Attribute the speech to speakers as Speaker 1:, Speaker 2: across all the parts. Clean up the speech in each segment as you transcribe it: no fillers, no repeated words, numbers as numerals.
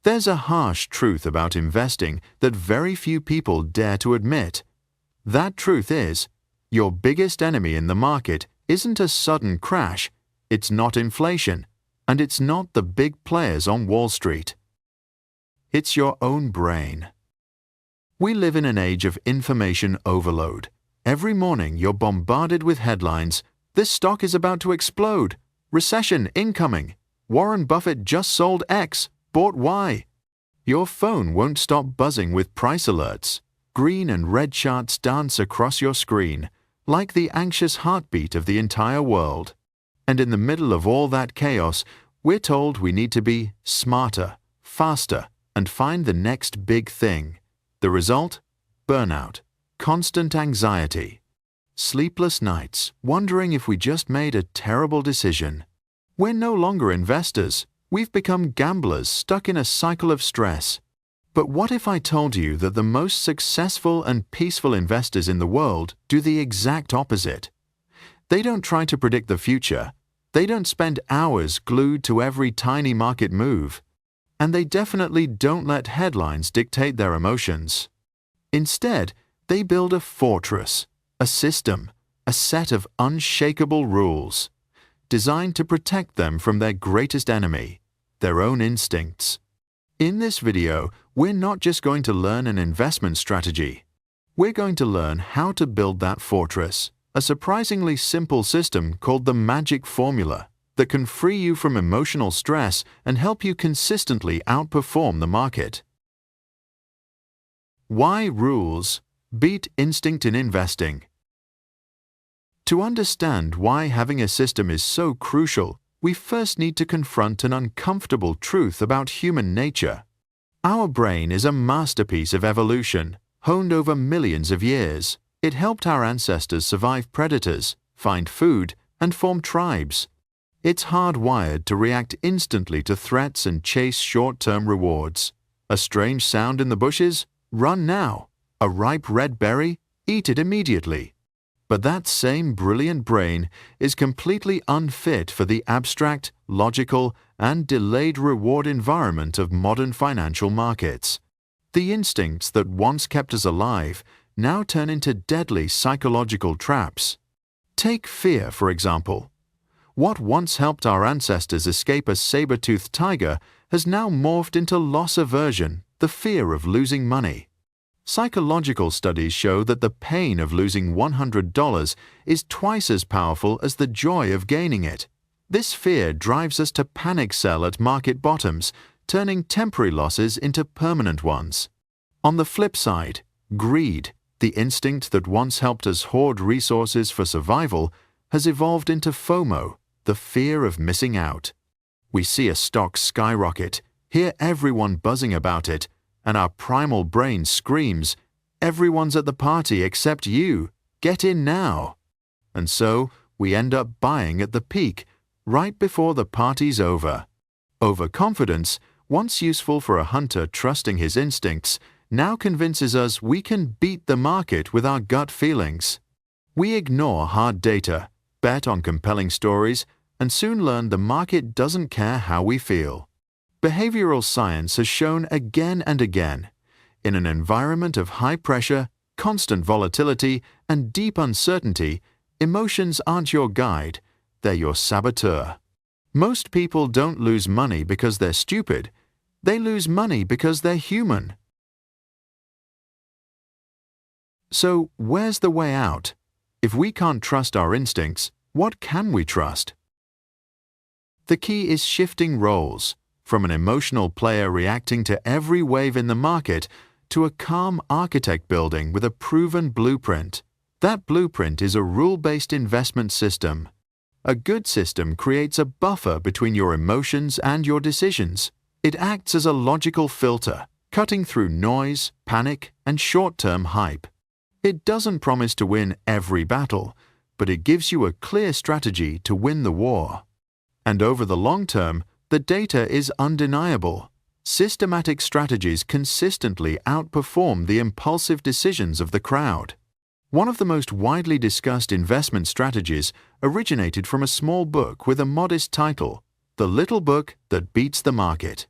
Speaker 1: There's a harsh truth about investing that very few people dare to admit. That truth is, your biggest enemy in the market isn't a sudden crash, it's not inflation, and it's not the big players on Wall Street. It's your own brain. We live in an age of information overload. Every morning you're bombarded with headlines. This stock is about to explode. Recession incoming. Warren Buffett just sold X, bought Y. Your phone won't stop buzzing with price alerts. Green and red charts dance across your screen, like the anxious heartbeat of the entire world. And in the middle of all that chaos, we're told we need to be smarter, faster, and find the next big thing. The result? Burnout, constant anxiety, sleepless nights, wondering if we just made a terrible decision. We're no longer investors. We've become gamblers stuck in a cycle of stress. But what if I told you that the most successful and peaceful investors in the world do the exact opposite? They don't try to predict the future. They don't spend hours glued to every tiny market move. And they definitely don't let headlines dictate their emotions. Instead, they build a fortress, a system, a set of unshakable rules, designed to protect them from their greatest enemy, their own instincts. In this video, we're not just going to learn an investment strategy. We're going to learn how to build that fortress, a surprisingly simple system called the magic formula that can free you from emotional stress and help you consistently outperform the market. Why rules beat instinct in investing? To understand why having a system is so crucial, we first need to confront an uncomfortable truth about human nature. Our brain is a masterpiece of evolution, honed over millions of years. It helped our ancestors survive predators, find food, and form tribes. It's hardwired to react instantly to threats and chase short-term rewards. A strange sound in the bushes? Run now. A ripe red berry? Eat it immediately. But that same brilliant brain is completely unfit for the abstract, logical, and delayed reward environment of modern financial markets. The instincts that once kept us alive now turn into deadly psychological traps. Take fear, for example. What once helped our ancestors escape a saber-toothed tiger has now morphed into loss aversion, the fear of losing money. Psychological studies show that the pain of losing $100 is twice as powerful as the joy of gaining it. This fear drives us to panic sell at market bottoms, turning temporary losses into permanent ones. On the flip side, greed, the instinct that once helped us hoard resources for survival, has evolved into FOMO, the fear of missing out. We see a stock skyrocket, hear everyone buzzing about it, and our primal brain screams, "Everyone's at the party except you. Get in now." And so, we end up buying at the peak, right before the party's over. Overconfidence, once useful for a hunter trusting his instincts, now convinces us we can beat the market with our gut feelings. We ignore hard data, bet on compelling stories, and soon learn the market doesn't care how we feel. Behavioral science has shown again and again, in an environment of high pressure, constant volatility, and deep uncertainty, emotions aren't your guide, they're your saboteur. Most people don't lose money because they're stupid, they lose money because they're human. So, where's the way out? If we can't trust our instincts, what can we trust? The key is shifting roles, from an emotional player reacting to every wave in the market to a calm architect building with a proven blueprint. That blueprint is a rule-based investment system. A good system creates a buffer between your emotions and your decisions. It acts as a logical filter, cutting through noise, panic, and short-term hype. It doesn't promise to win every battle, but it gives you a clear strategy to win the war. And over the long term, the data is undeniable. Systematic strategies consistently outperform the impulsive decisions of the crowd. One of the most widely discussed investment strategies originated from a small book with a modest title, The Little Book That Beats the Market.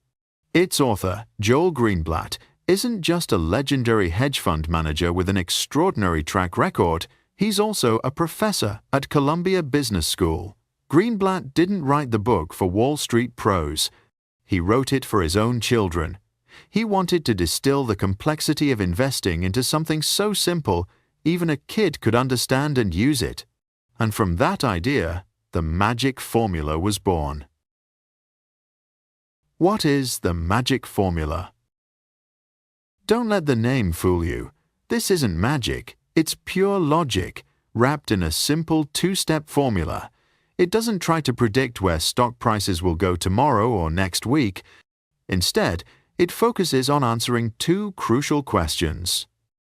Speaker 1: Its author, Joel Greenblatt, isn't just a legendary hedge fund manager with an extraordinary track record, he's also a professor at Columbia Business School. Greenblatt didn't write the book for Wall Street pros. He wrote it for his own children. He wanted to distill the complexity of investing into something so simple, even a kid could understand and use it. And from that idea, the magic formula was born. What is the magic formula? Don't let the name fool you. This isn't magic, it's pure logic, wrapped in a simple two-step formula. It doesn't try to predict where stock prices will go tomorrow or next week. Instead, it focuses on answering two crucial questions.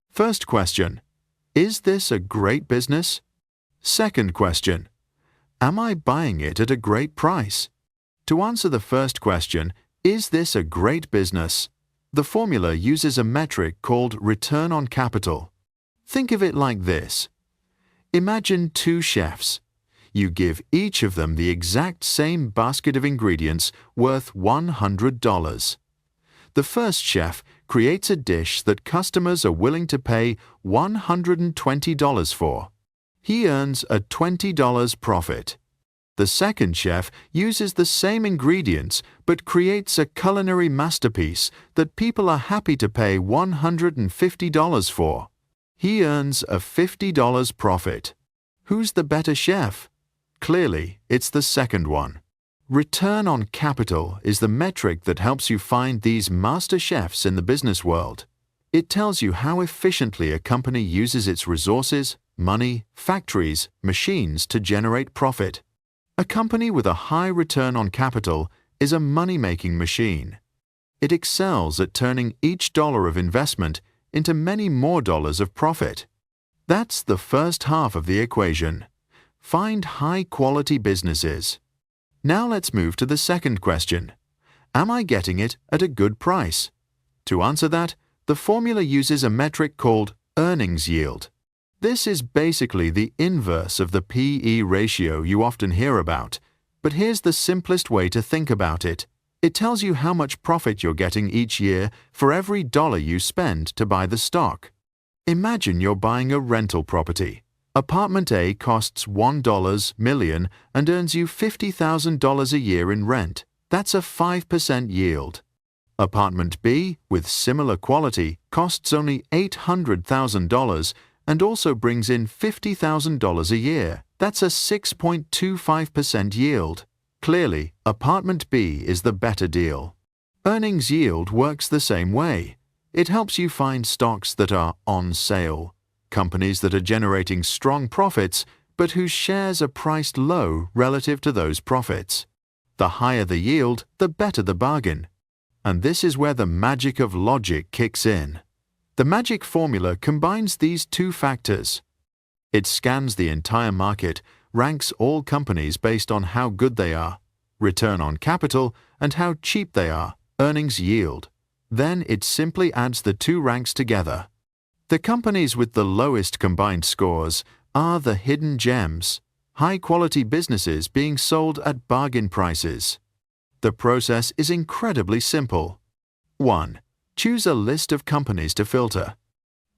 Speaker 1: First question: is this a great business? Second question: am I buying it at a great price? To answer the first question, is this a great business? The formula uses a metric called return on capital. Think of it like this. Imagine two chefs. You give each of them the exact same basket of ingredients worth $100. The first chef creates a dish that customers are willing to pay $120 for. He earns a $20 profit. The second chef uses the same ingredients but creates a culinary masterpiece that people are happy to pay $150 for. He earns a $50 profit. Who's the better chef? Clearly, it's the second one. Return on capital is the metric that helps you find these master chefs in the business world. It tells you how efficiently a company uses its resources, money, factories, machines to generate profit. A company with a high return on capital is a money-making machine. It excels at turning each dollar of investment into many more dollars of profit. That's the first half of the equation. Find high-quality businesses. Now let's move to the second question. Am I getting it at a good price? To answer that, the formula uses a metric called earnings yield. This is basically the inverse of the P/E ratio you often hear about, but here's the simplest way to think about it. It tells you how much profit you're getting each year for every dollar you spend to buy the stock. Imagine you're buying a rental property. Apartment A costs $1 million and earns you $50,000 a year in rent. That's a 5% yield. Apartment B, with similar quality, costs only $800,000 and also brings in $50,000 a year. That's a 6.25% yield. Clearly, Apartment B is the better deal. Earnings yield works the same way. It helps you find stocks that are on sale, companies that are generating strong profits but whose shares are priced low relative to those profits. The higher the yield, the better the bargain. And this is where the magic of logic kicks in. The magic formula combines these two factors. It scans the entire market, ranks all companies based on how good they are, return on capital, and how cheap they are, earnings yield. Then it simply adds the two ranks together. The companies with the lowest combined scores are the hidden gems, high-quality businesses being sold at bargain prices. The process is incredibly simple. 1. Choose a list of companies to filter.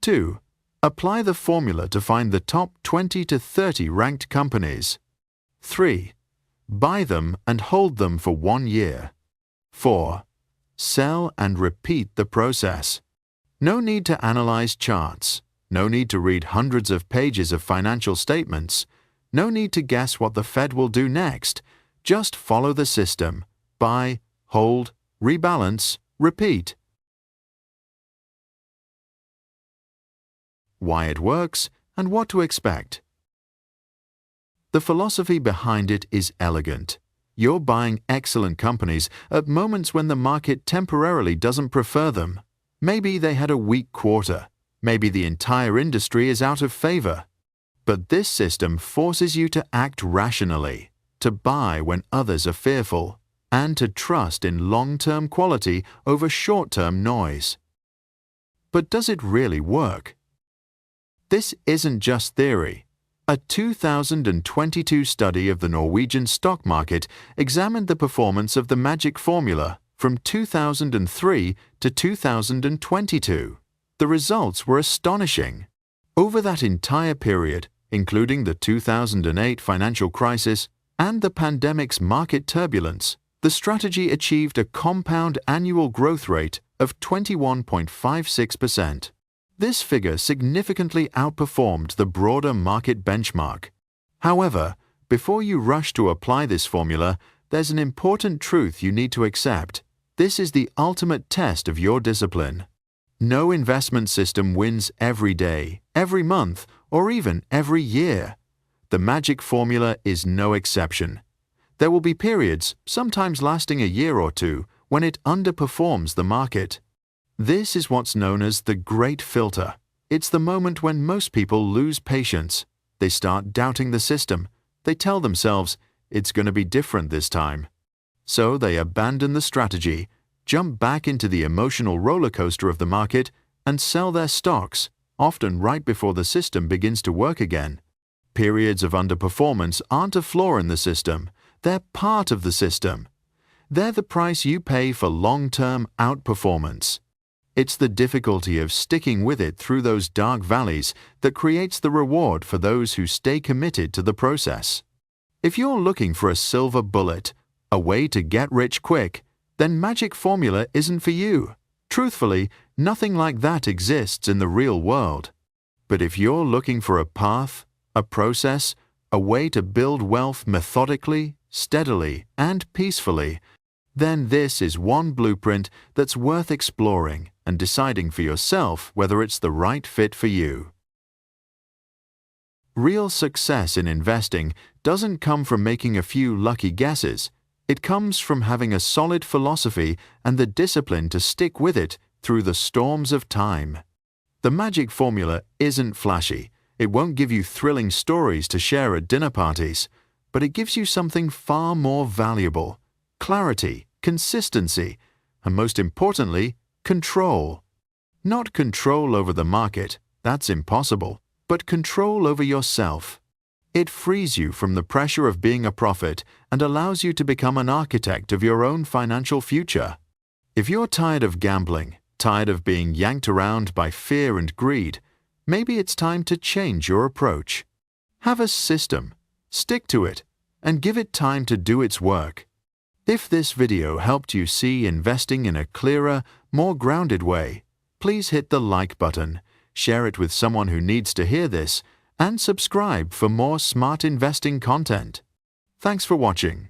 Speaker 1: 2. Apply the formula to find the top 20 to 30 ranked companies. 3. Buy them and hold them for 1 year. 4. Sell and repeat the process. No need to analyze charts. No need to read hundreds of pages of financial statements. No need to guess what the Fed will do next. Just follow the system. Buy, hold, rebalance, repeat. Why it works and what to expect. The philosophy behind it is elegant. You're buying excellent companies at moments when the market temporarily doesn't prefer them. Maybe they had a weak quarter. Maybe the entire industry is out of favor. But this system forces you to act rationally, to buy when others are fearful, and to trust in long-term quality over short-term noise. But does it really work? This isn't just theory. A 2022 study of the Norwegian stock market examined the performance of the magic formula from 2003 to 2022. The results were astonishing. Over that entire period, including the 2008 financial crisis and the pandemic's market turbulence, the strategy achieved a compound annual growth rate of 21.56%. This figure significantly outperformed the broader market benchmark. However, before you rush to apply this formula, there's an important truth you need to accept. This is the ultimate test of your discipline. No investment system wins every day, every month, or even every year. The magic formula is no exception. There will be periods, sometimes lasting a year or two, when it underperforms the market. This is what's known as the great filter. It's the moment when most people lose patience. They start doubting the system. They tell themselves, it's going to be different this time. So they abandon the strategy, jump back into the emotional roller coaster of the market, and sell their stocks, often right before the system begins to work again. Periods of underperformance aren't a flaw in the system. They're part of the system. They're the price you pay for long-term outperformance. It's the difficulty of sticking with it through those dark valleys that creates the reward for those who stay committed to the process. If you're looking for a silver bullet, a way to get rich quick, then magic formula isn't for you. Truthfully, nothing like that exists in the real world. But if you're looking for a path, a process, a way to build wealth methodically, steadily, and peacefully, then this is one blueprint that's worth exploring and deciding for yourself whether it's the right fit for you. Real success in investing doesn't come from making a few lucky guesses. It comes from having a solid philosophy and the discipline to stick with it through the storms of time. The magic formula isn't flashy. It won't give you thrilling stories to share at dinner parties, but it gives you something far more valuable: clarity, consistency, and most importantly, control. Not control over the market, that's impossible, but control over yourself. It frees you from the pressure of being a prophet and allows you to become an architect of your own financial future. If you're tired of gambling, tired of being yanked around by fear and greed, maybe it's time to change your approach. Have a system, stick to it, and give it time to do its work. If this video helped you see investing in a clearer, more grounded way, please hit the like button, share it with someone who needs to hear this, and subscribe for more smart investing content. Thanks for watching.